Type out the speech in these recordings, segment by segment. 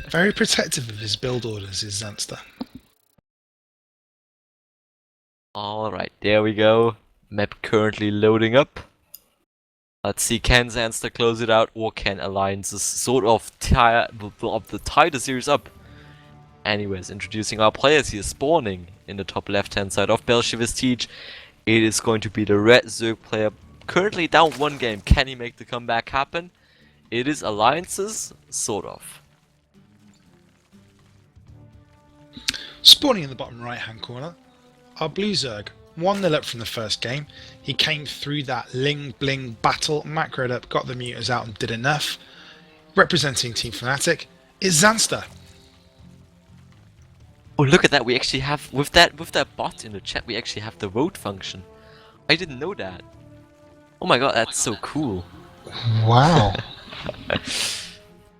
Very protective of his build orders is Zanster. Alright, there we go. Map currently loading up. Let's see, can Zanster close it out, or can Alliances sort of tie the series up? Anyways, introducing our players here, spawning in the top left-hand side of Belshevist. It is going to be the red Zerg player, currently down 1 game. Can he make the comeback happen? It is Alliances, sort of. Spawning in the bottom right-hand corner, our blue Zerg. 1-0 up from the first game. He came through that Ling Bling battle, macroed up, got the muters out and did enough. Representing Team Fnatic is Zanster. Oh, look at that, we actually have, with that bot in the chat, we actually have the vote function. I didn't know that. Oh my god, that's so cool. Wow.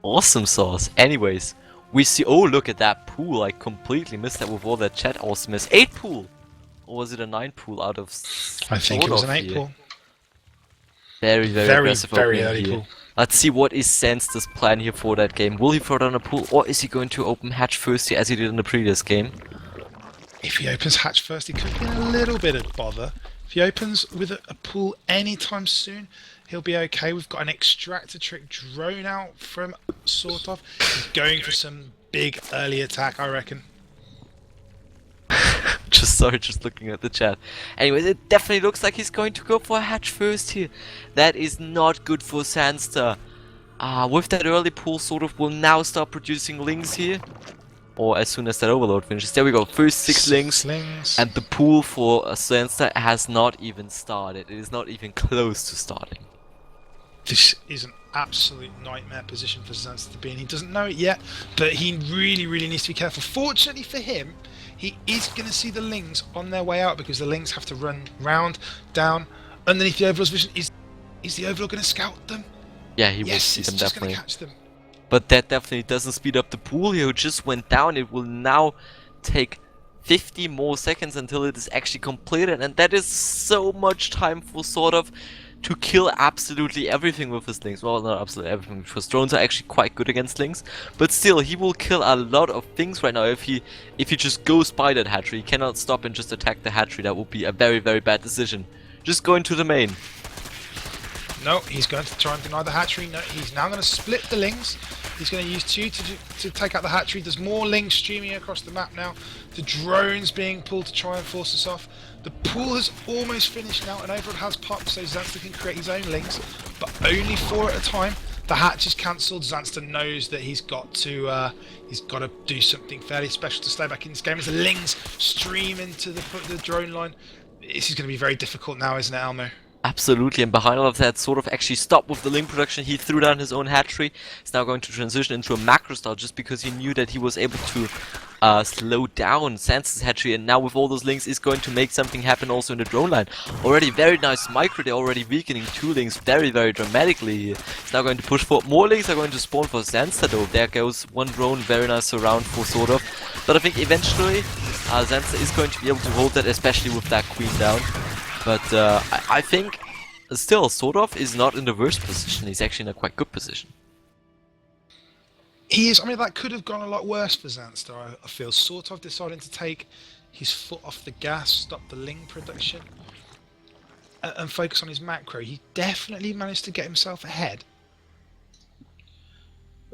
Awesome sauce. Anyways, we see, oh look at that pool, I completely missed that with all that chat awesomeness. 8 pool! Or was it a 9 pool out of... I think it was an 8 here? pool. Very aggressive very opening early here. pool. Let's see what is Zanster's plan here for that game. Will he throw down a pool, or is he going to open hatch first here as he did in the previous game? If he opens hatch first, he could be in a little bit of bother. If he opens with a pool anytime soon, he'll be okay. We've got an extractor trick drone out from SortOf. He's going for some big early attack, I reckon. Just looking at the chat. Anyways, it definitely looks like he's going to go for a hatch first here. That is not good for Zanster. With that early pool, SortOf will now start producing lings here. Or as soon as that overload finishes. There we go, first 6 lings. And the pool for Zanster has not even started. It is not even close to starting. This is an absolute nightmare position for Zanster to be in. He doesn't know it yet, but he really needs to be careful. Fortunately for him, he is going to see the lings on their way out, because the lings have to run round, down, underneath the Overlord's vision. Is the Overlord going to scout them? Yeah, he will Yes, see it's them just definitely. going to catch them. But that definitely doesn't speed up the pool here, who just went down. It will now take 50 more seconds until it is actually completed, and that is so much time for SortOf to kill absolutely everything with his lings. Well, not absolutely everything, because drones are actually quite good against lings, but still, he will kill a lot of things right now if he just goes by that hatchery. He cannot stop and just attack the hatchery. That would be a very bad decision. Just go into the main. No, he's going to try and deny the hatchery. No, he's now going to split the lings. He's going to use 2 to take out the hatchery. There's more lings streaming across the map now. The drones being pulled to try and force us off. The pool has almost finished now, and Overlord has popped, so Zanster can create his own lings, but only 4 at a time. The hatch is cancelled. Zanster knows that he's got to do something fairly special to stay back in this game. As the lings stream into the drone line, this is going to be very difficult now, isn't it, Elmo? Absolutely, and behind all of that, SortOf actually stopped with the link production. He threw down his own hatchery. He's now going to transition into a macro style, just because he knew that he was able to slow down Zanster's hatchery, and now with all those links is going to make something happen also in the drone line. Already very nice micro, they're already weakening 2 links very dramatically here. He's now going to push for more links, are going to spawn for Zanster though. There goes 1 drone, very nice surround for SortOf. But I think eventually Zanster is going to be able to hold that, especially with that queen down. But I think still SortOf is not in the worst position. He's actually in a quite good position. He is. I mean, that could have gone a lot worse for Zanster, I feel. SortOf deciding to take his foot off the gas, stop the ling production, and focus on his macro. He definitely managed to get himself ahead.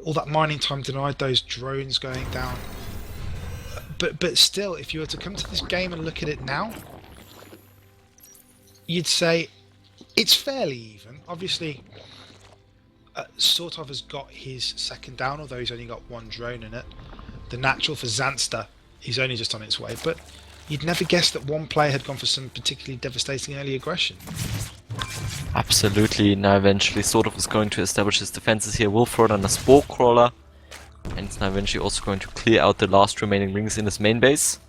All that mining time denied, those drones going down. But still, if you were to come to this game and look at it now, you'd say it's fairly even. Obviously, SortOf has got his second down, although he's only got 1 drone in it. The natural for Zanster, he's only just on its way, but you'd never guess that 1 player had gone for some particularly devastating early aggression. Absolutely. Now eventually SortOf is going to establish his defenses here. Will throw down a Spore Crawler, and it's now eventually also going to clear out the last remaining rings in his main base.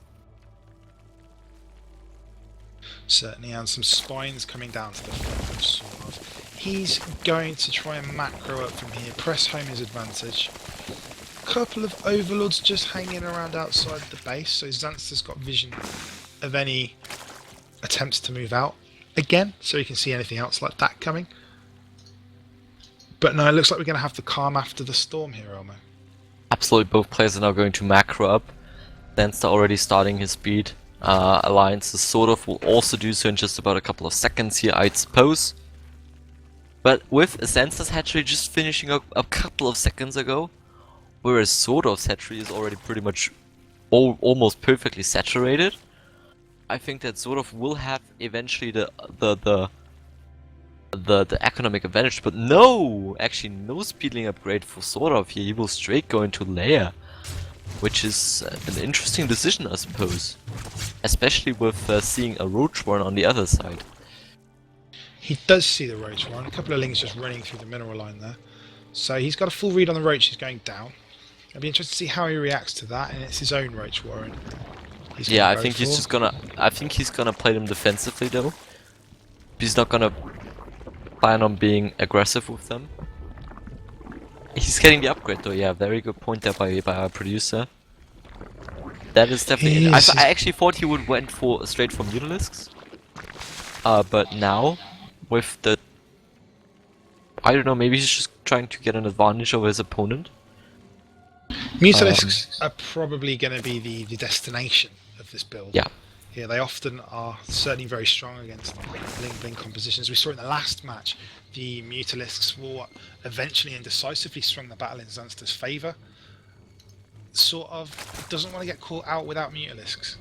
Certainly, and some spines coming down to the front of SortOf. He's going to try and macro up from here, press home his advantage. Couple of overlords just hanging around outside the base, so Zanster's got vision of any attempts to move out again, so he can see anything else like that coming. But no, it looks like we're going to have the calm after the storm here, Elmo. Absolutely, both players are now going to macro up. Zanster already starting his speed. Alliances sort of will also do so in just about a couple of seconds here, I'd suppose. But with Zanster's hatchery just finishing up a couple of seconds ago, whereas SortOf's hatchery is already pretty much almost perfectly saturated, I think that SortOf will have eventually the economic advantage. But no! Actually, no speedling upgrade for SortOf here. He will straight go into layer, which is an interesting decision, I suppose. Especially with seeing a Roach Warren on the other side. He does see the Roach Warren. A couple of lings just running through the mineral line there. So he's got a full read on the Roach. He's going down. It'll be interesting to see how he reacts to that, and it's his own Roach Warren. Yeah, I think he's just gonna. I think he's gonna play them defensively though. He's not gonna plan on being aggressive with them. He's getting the upgrade though. Yeah, very good point there by our producer. That is definitely. I actually thought he would went for straight for Mutalisks. But now with the, I don't know. Maybe he's just trying to get an advantage over his opponent. Mutalisks are probably going to be the destination of this build. Yeah. Yeah, they often are certainly very strong against link compositions. We saw in the last match, the Mutalisks will eventually and decisively swung the battle in Zanster's favour. SortOf doesn't want to get caught out without Mutalisks.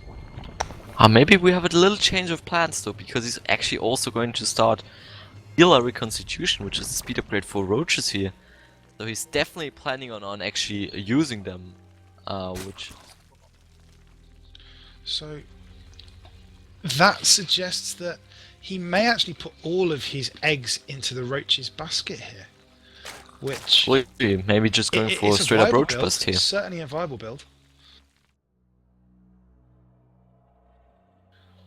Maybe we have a little change of plans though, because he's actually also going to start Healer Reconstitution, which is the speed upgrade for Roaches here. So he's definitely planning on actually using them, which... So that suggests that he may actually put all of his eggs into the Roach's basket here. Which... maybe just going for a straight up Roach bust here. It's certainly a viable build.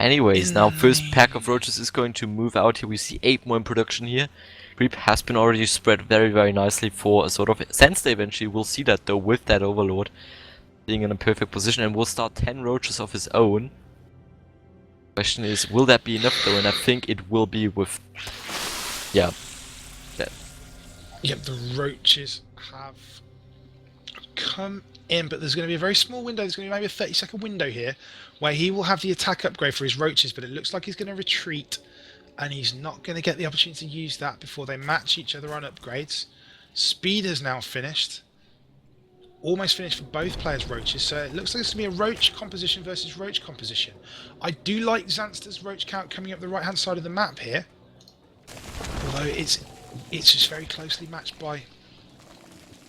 Anyways, now first pack of Roaches is going to move out here. We see 8 more in production here. Creep has been already spread very nicely for a SortOf. Zanster eventually will see that though with that Overlord being in a perfect position, and will start 10 Roaches of his own. Question is, will that be enough though? And I think it will be with... yeah. Yep, the Roaches have come in, but there's going to be a very small window. There's going to be maybe a 30-second window here where he will have the attack upgrade for his Roaches, but it looks like he's going to retreat, and he's not going to get the opportunity to use that before they match each other on upgrades. Speed is now finished. Almost finished for both players' Roaches, so it looks like it's going to be a Roach composition versus Roach composition. I do like Zanster's Roach count coming up the right-hand side of the map here, although it's just very closely matched by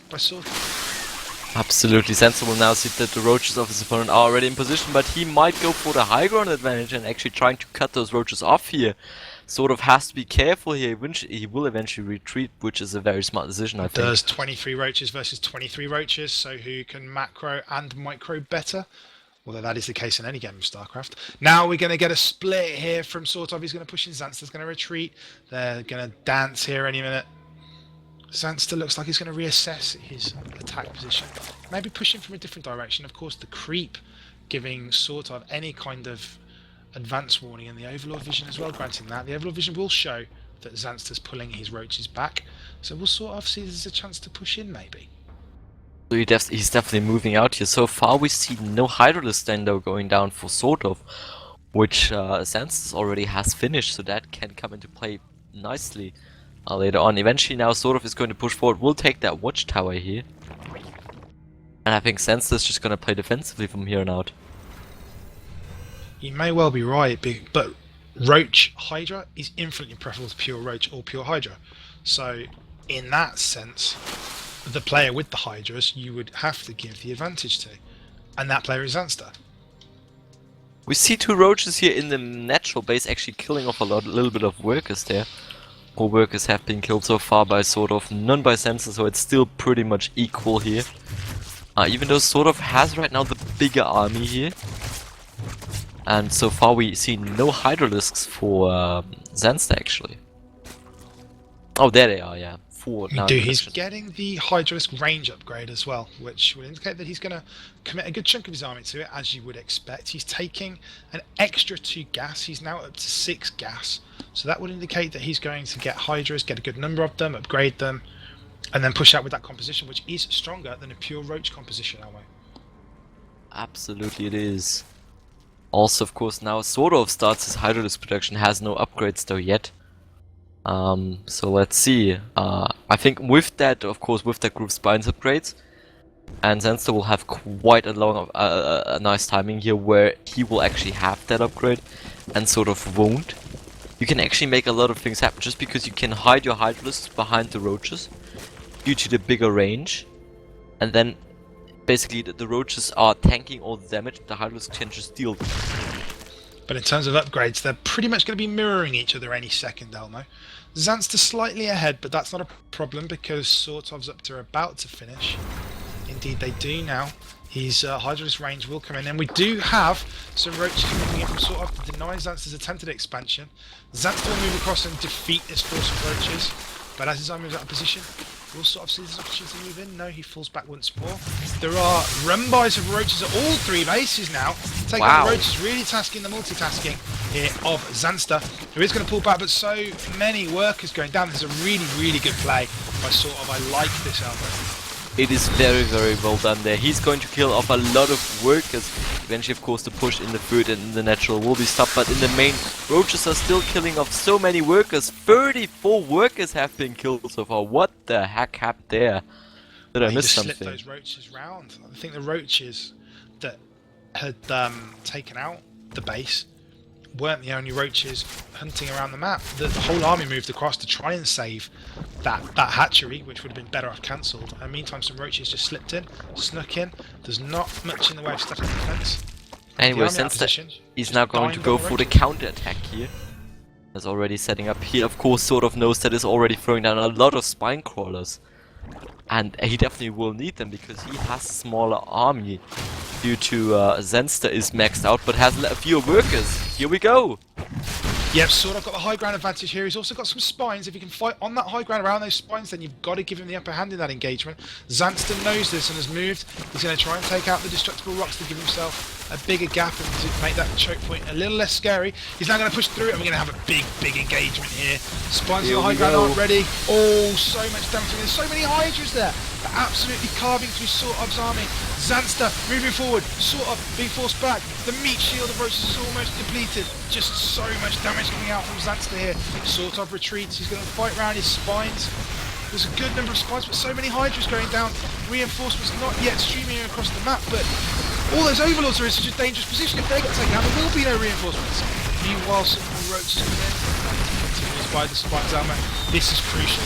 SortOf. Absolutely, Zanster will now see that the Roaches of his opponent are already in position, but he might go for the high ground advantage and actually trying to cut those Roaches off here. SortOf has to be careful here. He will eventually retreat, which is a very smart decision, I think. There's 23 Roaches versus 23 Roaches, so who can macro and micro better? Although that is the case in any game of StarCraft. Now we're going to get a split here from SortOf. He's going to push in. Zanster's going to retreat. They're going to dance here any minute. Zanster looks like he's going to reassess his attack position. Maybe push him from a different direction. Of course, the creep giving SortOf any kind of advance warning, and the Overlord vision as well, granting that. The Overlord vision will show that Zanster's pulling his Roaches back. So we'll SortOf see there's a chance to push in, maybe. So he's definitely moving out here. So far we see no Hydralisk then though going down for SortOf, which Zanster already has finished, so that can come into play nicely later on. Eventually now SortOf is going to push forward. We'll take that watchtower here. And I think Zanster is just going to play defensively from here on out. You may well be right, but Roach Hydra is infinitely preferable to pure Roach or pure Hydra. So in that sense, the player with the Hydras you would have to give the advantage to. And that player is Zanster. We see 2 Roaches here in the natural base actually killing off a little bit of workers there. All workers have been killed so far by SortOf, none by Zanster, so it's still pretty much equal here. Even though SortOf has right now the bigger army here. And so far we see no Hydralisks for Zanster actually. Oh, there they are, yeah. He's getting the Hydralisk range upgrade as well, which would indicate that he's going to commit a good chunk of his army to it, as you would expect. He's taking an extra 2 gas. He's now up to 6 gas. So that would indicate that he's going to get Hydras, get a good number of them, upgrade them, and then push out with that composition, which is stronger than a pure Roach composition, Elmo. Absolutely it is. Also, of course, now SortOf starts his Hydralisk production, has no upgrades though yet. So let's see. I think with that, of course, with that group Spines upgrades, and Zanster will have quite a long, a nice timing here where he will actually have that upgrade and SortOf won't. You can actually make a lot of things happen just because you can hide your Hydralisks behind the Roaches due to the bigger range, and then basically the Roaches are tanking all the damage, the Hydralisks can just deal. But in terms of upgrades, they're pretty much going to be mirroring each other any second, Elmo. Zanster slightly ahead, but that's not a problem because SortOf's up to about to finish. Indeed they do now. His Hydralisk range will come in, and we do have some Roaches moving in from SortOf to deny Zanster's attempted expansion. Zanster will move across and defeat this force of Roaches, but as his eye moves out of position, will SortOf see this opportunity to move in? No, he falls back once more. There are run-bys of Roaches at all three bases now. Take out the Roaches, really tasking the multitasking here of Zanster, who is going to pull back, but so many workers going down. This is a really, really good play by SortOf. I like this, Elmo. It is very, very well done there. He's going to kill off a lot of workers. Eventually, of course, the push in the third and in the natural will be stopped, but in the main, Roaches are still killing off so many workers. 34 workers have been killed so far. What the heck happened there? Did I miss something? Slip those Roaches round. I think the Roaches that had taken out the base weren't the only Roaches hunting around the map. The whole army moved across to try and save that hatchery, which would have been better off cancelled. And meantime, some Roaches just slipped in, snuck in. There's not much in the way of static defense. Anyway, Zanster is now going to go for the counter attack here. That's already setting up here. Of course, SortOf knows that is already throwing down a lot of spine crawlers. And he definitely will need them because he has a smaller army due to Zanster is maxed out but has fewer workers. Here we go! Yep, SortOf got the high ground advantage here. He's also got some spines. If he can fight on that high ground around those spines, then you've got to give him the upper hand in that engagement. Zanster knows this and has moved. He's going to try and take out the destructible rocks to give himself a bigger gap and to make that choke point a little less scary. He's now going to push through it, and we're going to have a big, big engagement here. Spines on the high ground aren't ready. Oh, so much damage. There's so many Hydras there. They're absolutely carving through SortOf's army. Zanster moving forward. SortOf being forced back. The meat shield of Roaches is almost depleted. Just so much damage coming out from Zanster here. SortOf retreats. He's going to fight around his spines. There's a good number of spines, but so many Hydras going down. Reinforcements not yet streaming across the map, but all those Overlords are in such a dangerous position. If they get taken out, there will be no reinforcements. Meanwhile, some more Roaches come in. Continues by the spines armor. This is crucial.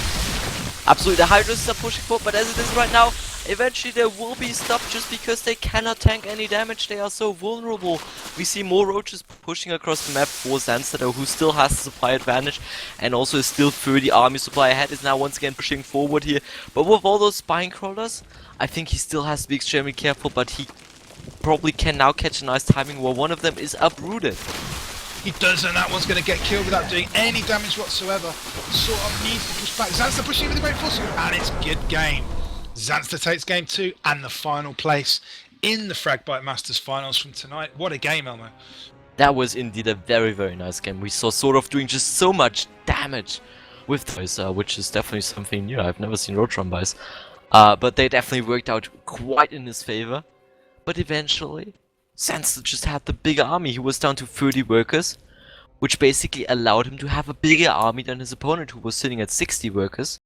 Absolutely, the Hydras are pushing forward, but as it is right now, eventually they will be stopped just because they cannot tank any damage. They are so vulnerable. We see more Roaches pushing across the map for Zanster, who still has the supply advantage and also is still 30 army supply ahead, is now once again pushing forward here. But with all those spine crawlers, I think he still has to be extremely careful, but he probably can now catch a nice timing where one of them is uprooted. He does, and that one's going to get killed without doing any damage whatsoever. SortOf needs to push back. Zanster pushing with a great force, and it's good game. Zanster takes game 2 and the final place in the Fragbite Masters finals from tonight. What a game, Elmo. That was indeed a very, very nice game. We saw SortOf doing just so much damage with those, which is definitely something new. I've never seen Roach run-bys. But they definitely worked out quite in his favor. But eventually, Zanster just had the bigger army. He was down to 30 workers, which basically allowed him to have a bigger army than his opponent, who was sitting at 60 workers.